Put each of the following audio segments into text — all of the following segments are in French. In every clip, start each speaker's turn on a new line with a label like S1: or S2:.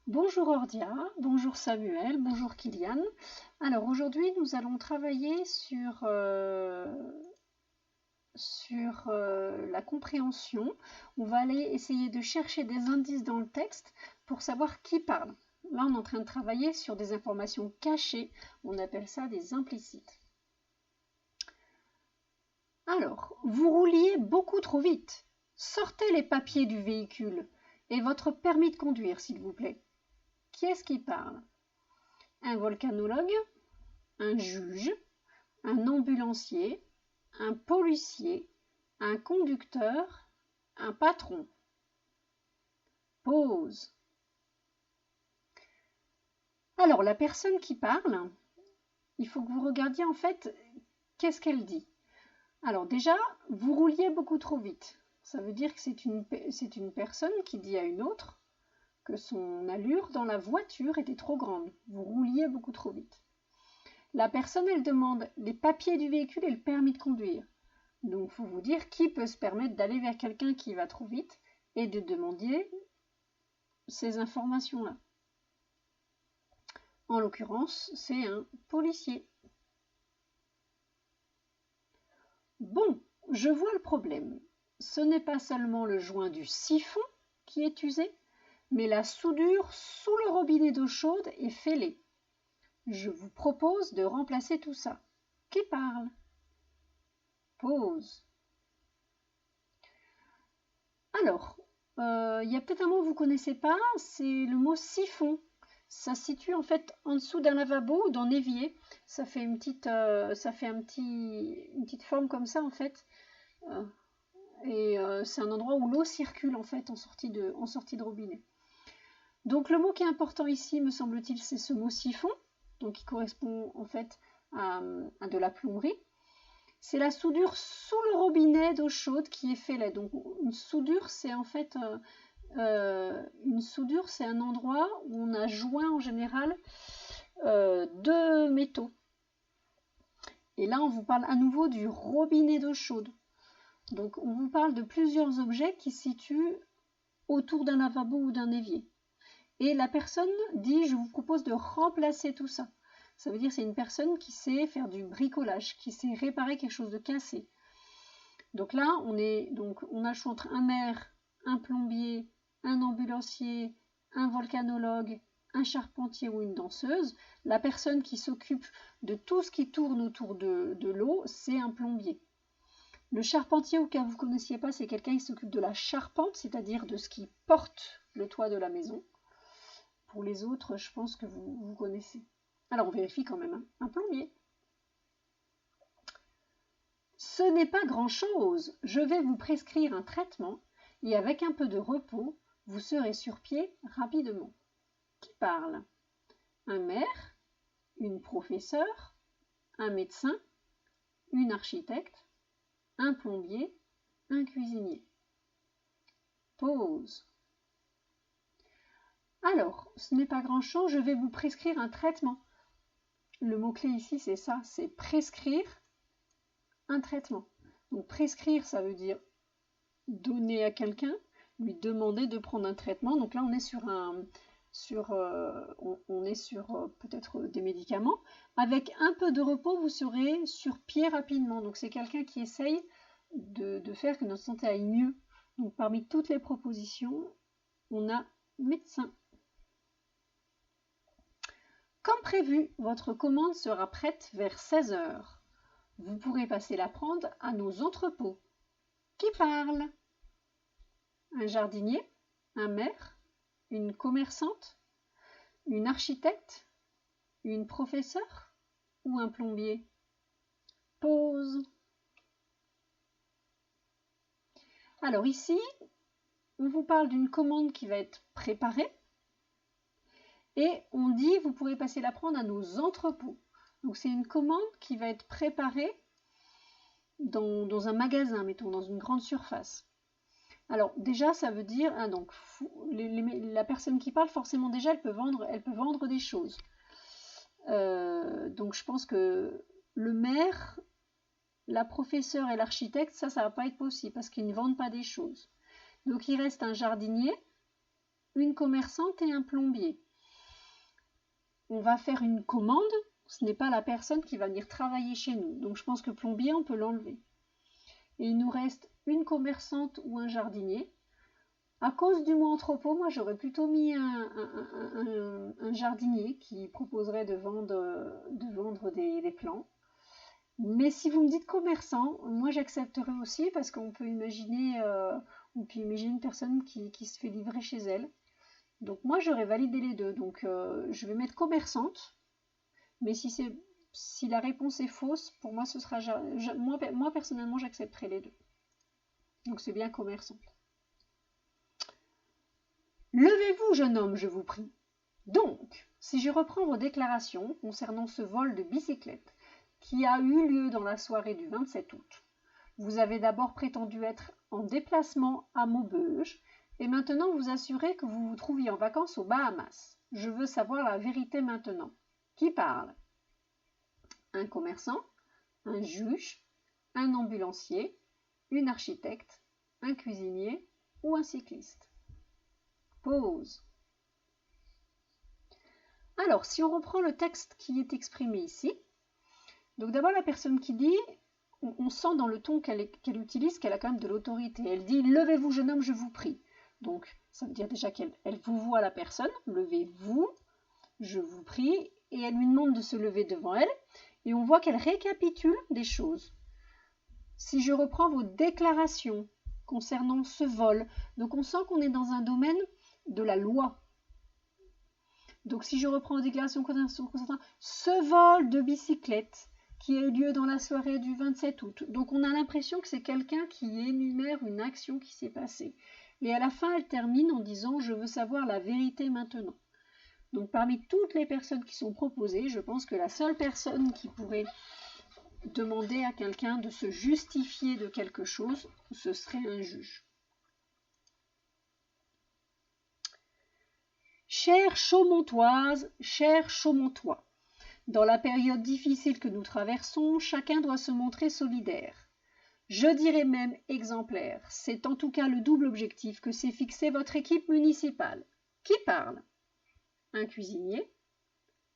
S1: Bonjour Ordia, bonjour Samuel, bonjour Kylian. Alors aujourd'hui nous allons travailler sur la compréhension. On va aller essayer de chercher des indices dans le texte pour savoir qui parle. Là on est en train de travailler sur des informations cachées, on appelle ça des implicites. Alors, vous rouliez beaucoup trop vite. Sortez les papiers du véhicule et votre permis de conduire s'il vous plaît. Qui est-ce qui parle? Un volcanologue, un juge, un ambulancier, un policier, un conducteur, un patron. Pause. Alors, la personne qui parle, il faut que vous regardiez en fait qu'est-ce qu'elle dit. Alors déjà, vous rouliez beaucoup trop vite. Ça veut dire que c'est une personne qui dit à une autre que son allure dans la voiture était trop grande. Vous rouliez beaucoup trop vite. La personne, elle demande les papiers du véhicule et le permis de conduire. Donc, il faut vous dire qui peut se permettre d'aller vers quelqu'un qui va trop vite et de demander ces informations-là. En l'occurrence, c'est un policier. Bon, je vois le problème. Ce n'est pas seulement le joint du siphon qui est usé, mais la soudure sous le robinet d'eau chaude est fêlée. Je vous propose de remplacer tout ça. Qui parle? Pause. Alors, il y a peut-être un mot que vous ne connaissez pas, c'est le mot siphon. Ça se situe en fait en dessous d'un lavabo ou d'un évier. Ça fait une petite forme comme ça en fait. Euh, c'est un endroit où l'eau circule en fait en sortie de robinet. Donc le mot qui est important ici, me semble-t-il, c'est ce mot siphon, donc qui correspond en fait à de la plomberie. C'est la soudure sous le robinet d'eau chaude qui est fêlée. Donc une soudure, c'est en fait une soudure, c'est un endroit où on a joint en général deux métaux. Et là, on vous parle à nouveau du robinet d'eau chaude. Donc on vous parle de plusieurs objets qui se situent autour d'un lavabo ou d'un évier. Et la personne dit, je vous propose de remplacer tout ça. Ça veut dire que c'est une personne qui sait faire du bricolage, qui sait réparer quelque chose de cassé. Donc là, on a le choix entre un maire, un plombier, un ambulancier, un volcanologue, un charpentier ou une danseuse. La personne qui s'occupe de tout ce qui tourne autour de l'eau, c'est un plombier. Le charpentier, au cas où vous ne connaissiez pas, c'est quelqu'un qui s'occupe de la charpente, c'est-à-dire de ce qui porte le toit de la maison. Pour les autres, je pense que vous connaissez. Alors on vérifie quand même, hein. Un plombier. Ce n'est pas grand-chose. Je vais vous prescrire un traitement et avec un peu de repos, vous serez sur pied rapidement. Qui parle? Un maire, une professeure, un médecin, une architecte, un plombier, un cuisinier. Pause. Alors, ce n'est pas grand-chose, je vais vous prescrire un traitement. Le mot-clé ici, c'est ça, c'est prescrire un traitement. Donc prescrire, ça veut dire donner à quelqu'un, lui demander de prendre un traitement. Donc là, on est sur peut-être des médicaments. Avec un peu de repos, vous serez sur pied rapidement. Donc c'est quelqu'un qui essaye de faire que notre santé aille mieux. Donc parmi toutes les propositions, on a médecin. Comme prévu, votre commande sera prête vers 16 heures. Vous pourrez passer la prendre à nos entrepôts. Qui parle? Un jardinier, un maire, une commerçante, une architecte, une professeure ou un plombier? Pause. Alors ici, on vous parle d'une commande qui va être préparée et on dit vous pourrez passer la prendre à nos entrepôts. Donc c'est une commande qui va être préparée dans un magasin, mettons, dans une grande surface. Alors déjà, ça veut dire, hein, donc la personne qui parle, forcément déjà, elle peut vendre des choses. Donc je pense que le maire, la professeure et l'architecte, ça va pas être possible parce qu'ils ne vendent pas des choses. Donc il reste un jardinier, une commerçante et un plombier. On va faire une commande, ce n'est pas la personne qui va venir travailler chez nous. Donc je pense que plombier, on peut l'enlever. Et il nous reste une commerçante ou un jardinier. À cause du mot entrepôt, moi j'aurais plutôt mis un jardinier qui proposerait de vendre des plants. Mais si vous me dites commerçant, moi j'accepterai aussi parce qu'on peut imaginer, une personne qui se fait livrer chez elle. Donc moi j'aurais validé les deux. Donc je vais mettre commerçante. Mais si la réponse est fausse, pour moi ce sera moi personnellement j'accepterai les deux. Donc c'est bien commerçante. Levez-vous, jeune homme, je vous prie. Donc, si je reprends vos déclarations concernant ce vol de bicyclette qui a eu lieu dans la soirée du 27 août, vous avez d'abord prétendu être en déplacement à Maubeuge et maintenant vous assurez que vous vous trouviez en vacances aux Bahamas. Je veux savoir la vérité maintenant. Qui parle? Un commerçant, un juge, un ambulancier, une architecte, un cuisinier ou un cycliste? Pause. Alors, si on reprend le texte qui est exprimé ici, donc d'abord la personne qui dit, on sent dans le ton qu'elle utilise qu'elle a quand même de l'autorité. Elle dit « Levez-vous, jeune homme, je vous prie ». Donc, ça veut dire déjà qu'elle vous voit la personne, « Levez-vous, je vous prie », et elle lui demande de se lever devant elle, et on voit qu'elle récapitule des choses. Si je reprends vos déclarations concernant ce vol, donc on sent qu'on est dans un domaine de la loi. Donc si je reprends la déclaration concernant ce vol de bicyclette qui a eu lieu dans la soirée du 27 août, donc on a l'impression que c'est quelqu'un qui énumère une action qui s'est passée. Et à la fin, elle termine en disant « Je veux savoir la vérité maintenant ». Donc parmi toutes les personnes qui sont proposées, je pense que la seule personne qui pourrait demander à quelqu'un de se justifier de quelque chose, ce serait un juge. Chère Chaumontoise, cher Chaumontois, dans la période difficile que nous traversons, chacun doit se montrer solidaire. Je dirais même exemplaire. C'est en tout cas le double objectif que s'est fixé votre équipe municipale. Qui parle? Un cuisinier,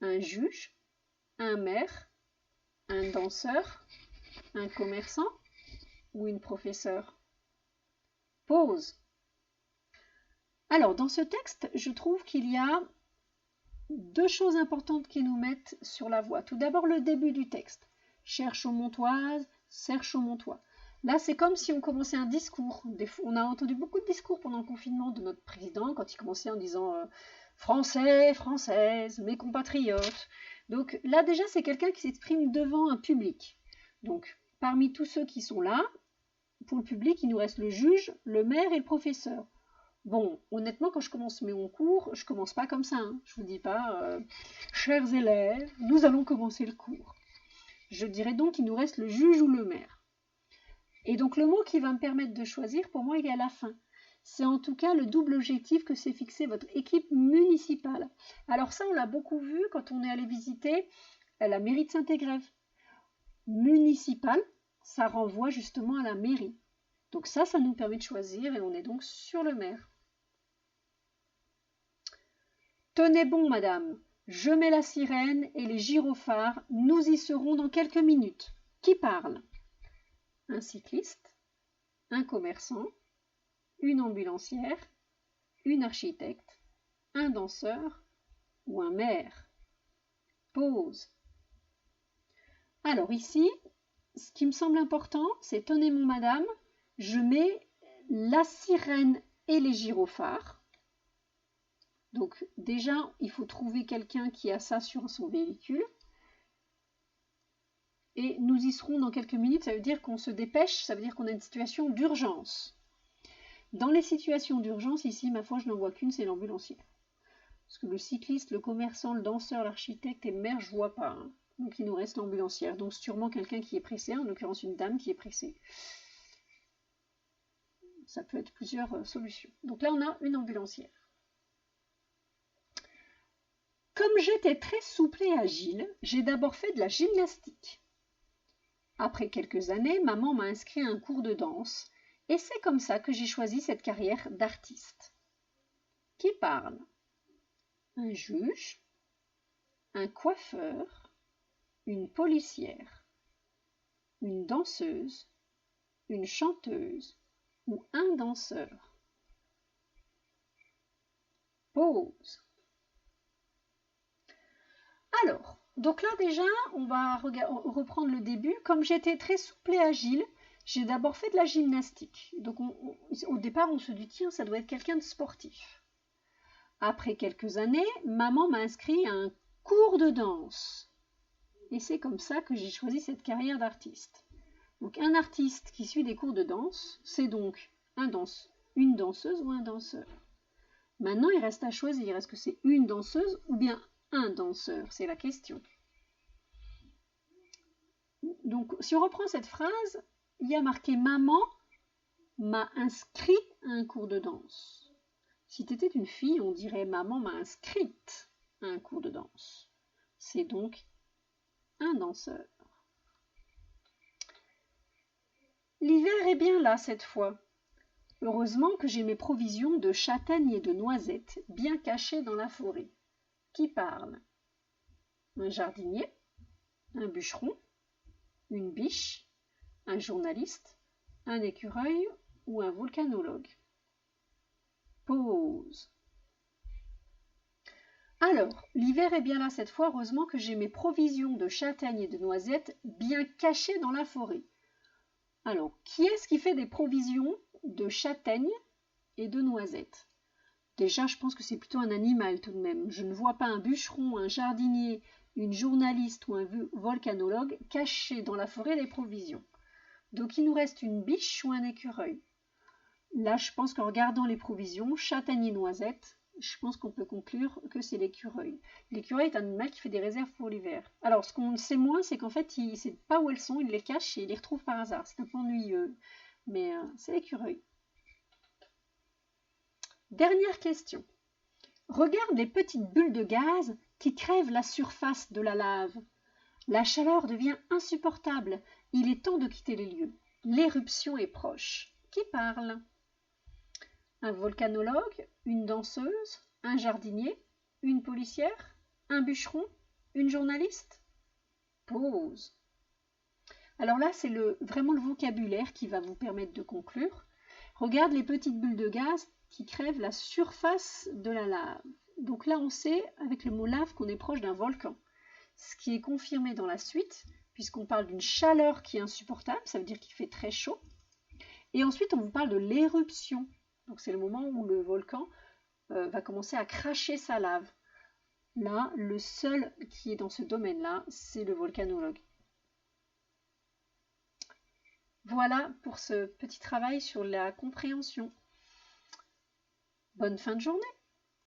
S1: un juge, un maire, un danseur, un commerçant ou une professeure? Pause. Alors, dans ce texte, je trouve qu'il y a deux choses importantes qui nous mettent sur la voie. Tout d'abord, le début du texte. Chère Chaumontoise, cher Chaumontois. Là, c'est comme si on commençait un discours. On a entendu beaucoup de discours pendant le confinement de notre président, quand il commençait en disant Français, Françaises, mes compatriotes. Donc là, déjà, c'est quelqu'un qui s'exprime devant un public. Donc, parmi tous ceux qui sont là, pour le public, il nous reste le juge, le maire et le professeur. Bon, honnêtement, quand je commence mon cours, je commence pas comme ça. Hein. Je vous dis pas, chers élèves, nous allons commencer le cours. Je dirais donc qu'il nous reste le juge ou le maire. Et donc le mot qui va me permettre de choisir, pour moi, il est à la fin. C'est en tout cas le double objectif que s'est fixé votre équipe municipale. Alors ça, on l'a beaucoup vu quand on est allé visiter la mairie de Saint-Égrève. Municipale, ça renvoie justement à la mairie. Donc ça nous permet de choisir et on est donc sur le maire. Tenez bon, madame, je mets la sirène et les gyrophares, nous y serons dans quelques minutes. Qui parle? Un cycliste, un commerçant, une ambulancière, une architecte, un danseur ou un maire? Pause. Alors ici, ce qui me semble important, c'est tenez mon madame, je mets la sirène et les gyrophares. Donc déjà, il faut trouver quelqu'un qui a ça sur son véhicule. Et nous y serons dans quelques minutes, ça veut dire qu'on se dépêche, ça veut dire qu'on a une situation d'urgence. Dans les situations d'urgence, ici, ma foi, je n'en vois qu'une, c'est l'ambulancière. Parce que le cycliste, le commerçant, le danseur, l'architecte et le maire, je ne vois pas. Hein. Donc il nous reste l'ambulancière. Donc sûrement quelqu'un qui est pressé, en l'occurrence une dame qui est pressée. Ça peut être plusieurs solutions. Donc là, on a une ambulancière. Comme j'étais très souple et agile, j'ai d'abord fait de la gymnastique. Après quelques années, maman m'a inscrit à un cours de danse et c'est comme ça que j'ai choisi cette carrière d'artiste. Qui parle? Un juge, un coiffeur, une policière, une danseuse, une chanteuse ou un danseur. Pause. Alors, donc là déjà, on va reprendre le début. Comme j'étais très souple et agile, j'ai d'abord fait de la gymnastique. Donc au départ, on se dit, tiens, ça doit être quelqu'un de sportif. Après quelques années, maman m'a inscrit à un cours de danse. Et c'est comme ça que j'ai choisi cette carrière d'artiste. Donc un artiste qui suit des cours de danse, c'est donc une danseuse ou un danseur. Maintenant, il reste à choisir, est-ce que c'est une danseuse ou bien un danseur? C'est la question. Donc, si on reprend cette phrase, il y a marqué « Maman m'a inscrit à un cours de danse ». Si tu étais une fille, on dirait « Maman m'a inscrite à un cours de danse ». C'est donc un danseur. L'hiver est bien là cette fois. Heureusement que j'ai mes provisions de châtaignes et de noisettes bien cachées dans la forêt. Qui parle? Un jardinier, un bûcheron, une biche, un journaliste, un écureuil ou un volcanologue. Pause. Alors, l'hiver est bien là cette fois, heureusement que j'ai mes provisions de châtaignes et de noisettes bien cachées dans la forêt. Alors, qui est-ce qui fait des provisions de châtaignes et de noisettes? Déjà, je pense que c'est plutôt un animal tout de même. Je ne vois pas un bûcheron, un jardinier, une journaliste ou un volcanologue caché dans la forêt des provisions. Donc il nous reste une biche ou un écureuil. Là, je pense qu'en regardant les provisions, châtaignes et noisettes, je pense qu'on peut conclure que c'est l'écureuil. L'écureuil est un animal qui fait des réserves pour l'hiver. Alors, ce qu'on sait moins, c'est qu'en fait, il ne sait pas où elles sont, il les cache et il les retrouve par hasard. C'est un peu ennuyeux, mais c'est l'écureuil. Dernière question. Regarde les petites bulles de gaz qui crèvent la surface de la lave. La chaleur devient insupportable. Il est temps de quitter les lieux. L'éruption est proche. Qui parle? Un volcanologue, une danseuse, un jardinier, une policière, un bûcheron, une journaliste? Pause. Alors là, c'est vraiment le vocabulaire qui va vous permettre de conclure. Regarde les petites bulles de gaz qui crèvent la surface de la lave. Donc là, on sait avec le mot lave qu'on est proche d'un volcan. Ce qui est confirmé dans la suite, puisqu'on parle d'une chaleur qui est insupportable, ça veut dire qu'il fait très chaud. Et ensuite, on vous parle de l'éruption. Donc c'est le moment où le volcan va commencer à cracher sa lave. Là, le seul qui est dans ce domaine-là, c'est le volcanologue. Voilà pour ce petit travail sur la compréhension. Bonne fin de journée!